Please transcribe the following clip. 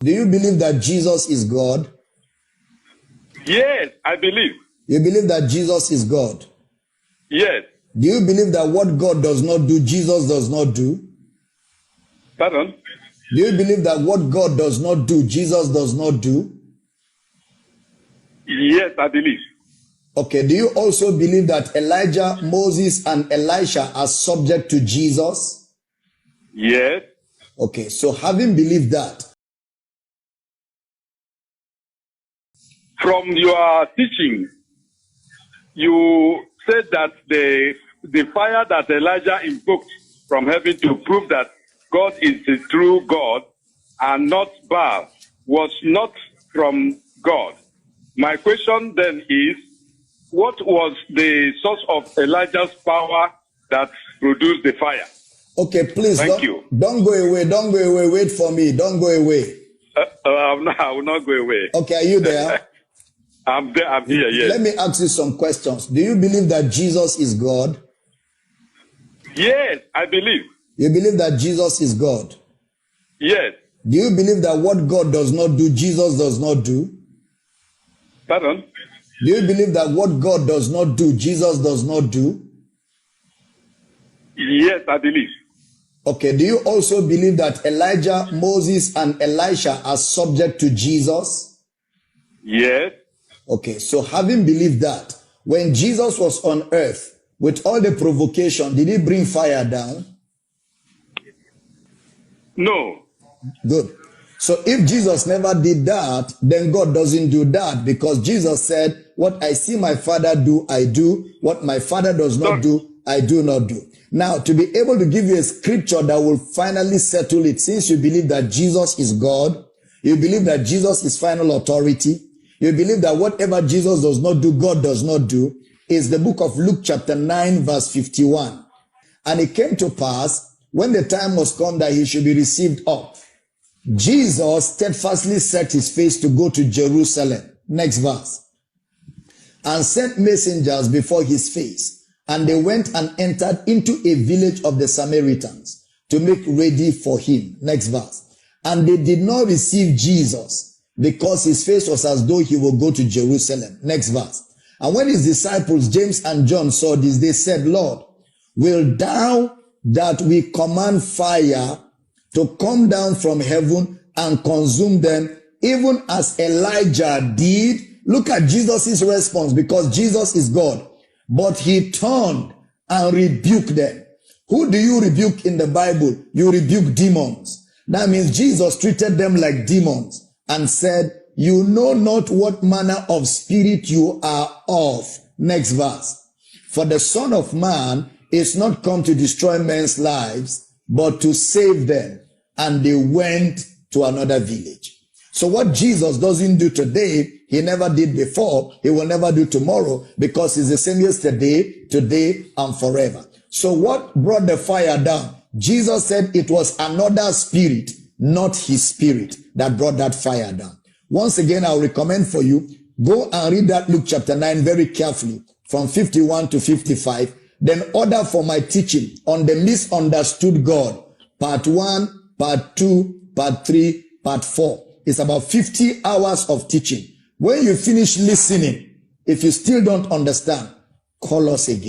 Do you believe that Jesus is God? Yes, I believe. You believe that Jesus is God? Yes. Do you believe that what God does not do, Jesus does not do? Pardon? Do you believe that what God does not do, Jesus does not do? Yes, I believe. Okay, do you also believe that Elijah, Moses, and Elisha are subject to Jesus? Yes. Okay, so having believed that, From your teaching, you said that the fire that Elijah invoked from heaven to prove that God is the true God and not Baal was not from God. My question then is, what was the source of Elijah's power that produced the fire? okay, please Thank you. Don't go away, don't go away, wait for me, don't go away. I will not go away. Okay, are you there? I'm there, I'm here, yes. Let me ask you some questions. Do you believe that Jesus is God? Yes, I believe. You believe that Jesus is God? Yes. Do you believe that what God does not do, Jesus does not do? Pardon? Do you believe that what God does not do, Jesus does not do? Yes, I believe. Okay, do you also believe that Elijah, Moses, and Elisha are subject to Jesus? Yes. Okay, so having believed that, when Jesus was on earth, with all the provocation, did he bring fire down? No. Good. So if Jesus never did that, then God doesn't do that, because Jesus said, what I see my Father do, I do. What my Father does not do, I do not do. Now, to be able to give you a scripture that will finally settle it, since you believe that Jesus is God, you believe that Jesus is final authority, you believe that whatever Jesus does not do, God does not do, is the book of Luke chapter 9 verse 51. And it came to pass, when the time was come that he should be received up, Jesus steadfastly set his face to go to Jerusalem. Next verse. And sent messengers before his face. And they went and entered into a village of the Samaritans to make ready for him. Next verse. And they did not receive Jesus because his face was as though he would go to Jerusalem. Next verse. And when his disciples, James and John, saw this, they said, Lord, will thou that we command fire to come down from heaven and consume them, even as Elijah did? Look at Jesus' response, because Jesus is God. But he turned and rebuked them. Who do you rebuke in the Bible? You rebuke demons. That means Jesus treated them like demons and said, you know not what manner of spirit you are of. Next verse. For the Son of Man is not come to destroy men's lives, but to save them. And they went to another village. So what Jesus doesn't do today, he never did before, he will never do tomorrow, because he's the same yesterday, today, and forever. So what brought the fire down? Jesus said it was another spirit, not his spirit, that brought that fire down. Once again, I'll recommend for you, go and read that Luke chapter 9 very carefully, from 51 to 55. Then order for my teaching on the misunderstood God, part 1, part 2, part 3, part 4. It's about 50 hours of teaching. When you finish listening, if you still don't understand, call us again.